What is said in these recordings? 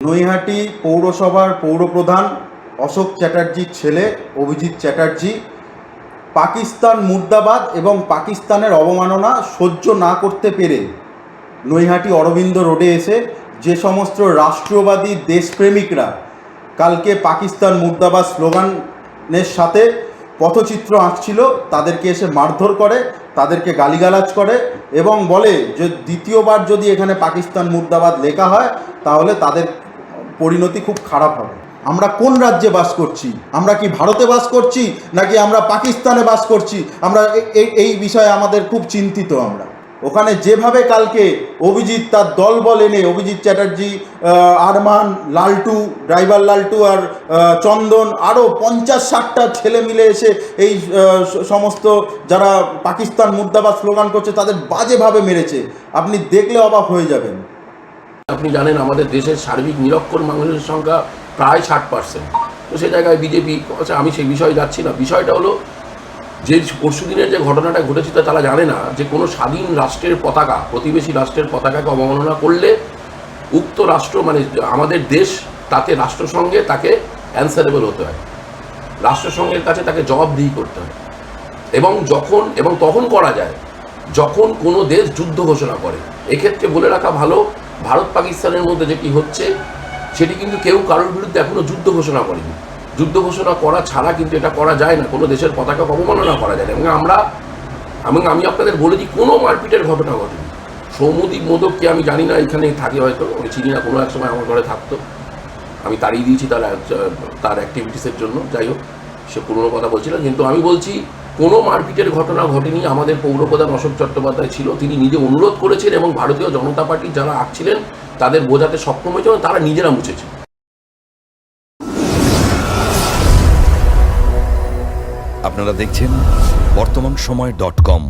নৈহাটি পৌরসভার পৌরপ্রধান অশোক চ্যাটার্জির ছেলে অভিজিৎ চ্যাটার্জি পাকিস্তান মুর্দাবাদ এবং পাকিস্তানের অবমাননা সহ্য না করতে পেরে নৈহাটি অরবিন্দ রোডে এসে যে সমস্ত রাষ্ট্রবাদী দেশপ্রেমিকরা কালকে পাকিস্তান মুর্দাবাদ স্লোগানের সাথে পথচিত্র আঁকছিল তাদেরকে এসে মারধর করে, তাদেরকে গালিগালাজ করে এবং বলে যে দ্বিতীয়বার যদি এখানে পাকিস্তান মুর্দাবাদ লেখা হয় তাহলে তাদের পরিণতি খুব খারাপ হবে। আমরা কোন রাজ্যে বাস করছি? আমরা কি ভারতে বাস করছি নাকি আমরা পাকিস্তানে বাস করছি? আমরা এই বিষয়ে আমাদের খুব চিন্তিত। আমরা ওখানে যেভাবে কালকে অভিজিৎ তার দলবল এনে অভিজিৎ চ্যাটার্জি, আরমান, লালটু, ড্রাইভার লালটু আর চন্দন আরও 50-60টা ছেলে মিলে এসে এই সমস্ত যারা পাকিস্তান মুর্দাবাদ স্লোগান করছে তাদের বাজেভাবে মেরেছে, আপনি দেখলে অবাক হয়ে যাবেন। আপনি জানেন আমাদের দেশের সার্বিক নিরক্ষর মানুষের সংখ্যা প্রায় 60%। তো সে জায়গায় বিজেপি, আমি সেই বিষয়ে যাচ্ছি না। বিষয়টা হলো যে পরশুদিনের যে ঘটনাটা ঘটেছিল তারা জানে না যে কোনো স্বাধীন রাষ্ট্রের পতাকা, প্রতিবেশী রাষ্ট্রের পতাকাকে অবমাননা করলে উক্ত রাষ্ট্র মানে আমাদের দেশ তাতে রাষ্ট্রসংঘে তাকে অ্যান্সারেবল হতে হয়, রাষ্ট্রসংঘের কাছে তাকে জবাবদিহি করতে হয়। এবং তখন করা যায় যখন কোনো দেশ যুদ্ধ ঘোষণা করে। এক্ষেত্রে বলে রাখা ভালো, ভারত পাকিস্তানের মধ্যে যেটি হচ্ছে সেটি কিন্তু কেউ কারোর বিরুদ্ধে এখনও যুদ্ধ ঘোষণা করেনি। যুদ্ধ ঘোষণা করা ছাড়া কিন্তু এটা করা যায় না, কোনো দেশের পতাকা অবমাননা করা যায় না। এবং আমি আপনাদের বলে দিই, কোনো মারপিটের ঘটনা ঘটেনি। সৌম্যদীপ মোদককে আমি জানি না, এখানে থাকে হয়তো, আমি চিনি না, কোনো এক সময় আমার ঘরে থাকতো, আমি তাড়িয়ে দিয়েছি তার অ্যাক্টিভিটিসের জন্য। যাই হোক, সে পুরনো কথা বলছিলেন, কিন্তু আমি বলছি কোনো মারপিটের ঘটনা ঘটেনি। আমাদের পৌরপ্রধান অশোক চট্টোপাধ্যায় ছিল, তিনি নিজে অনুরোধ করেছেন এবং ভারতীয় জনতা পার্টির যারা আঁকছিলেন তাদের বোঝাতে সক্ষম হয়েছে এবং তারা নিজেরা মুছেছে। আপনারা দেখছেন বর্তমানসময়.com।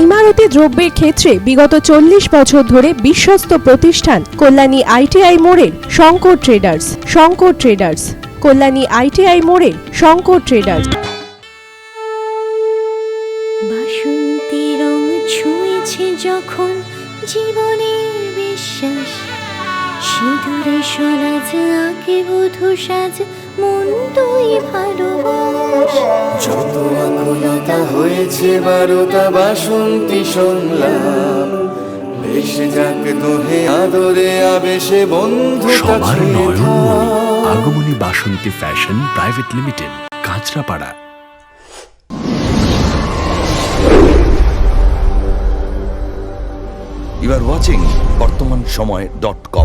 ইমারতি দ্রব্যের ক্ষেত্রে বিগত 40 বছর ধরে বিশ্বস্ত প্রতিষ্ঠান কল্যাণী আইটিআই মোড়ের শঙ্কর ট্রেডার্স, কল্যাণী আইটিআই মোড়ের শঙ্কর ট্রেডার্স। বাসন্তী রং ছুঁয়েছে যখন জীবনের বিশ্বাস, সিঁদুরে সরাজ আঁকে বধূ সাজ, মন তুই ভালোবাস। যত আকুলতা হয়েছে বারোটা বাসন্তী সংলাপ, ভেসে যাক দোহে আদরে আবেশে বন্ধু সবার Nayanmoni Agomoni Basanti fashion private limited, Kanchrapara. You are watching বর্তমানসময়.com।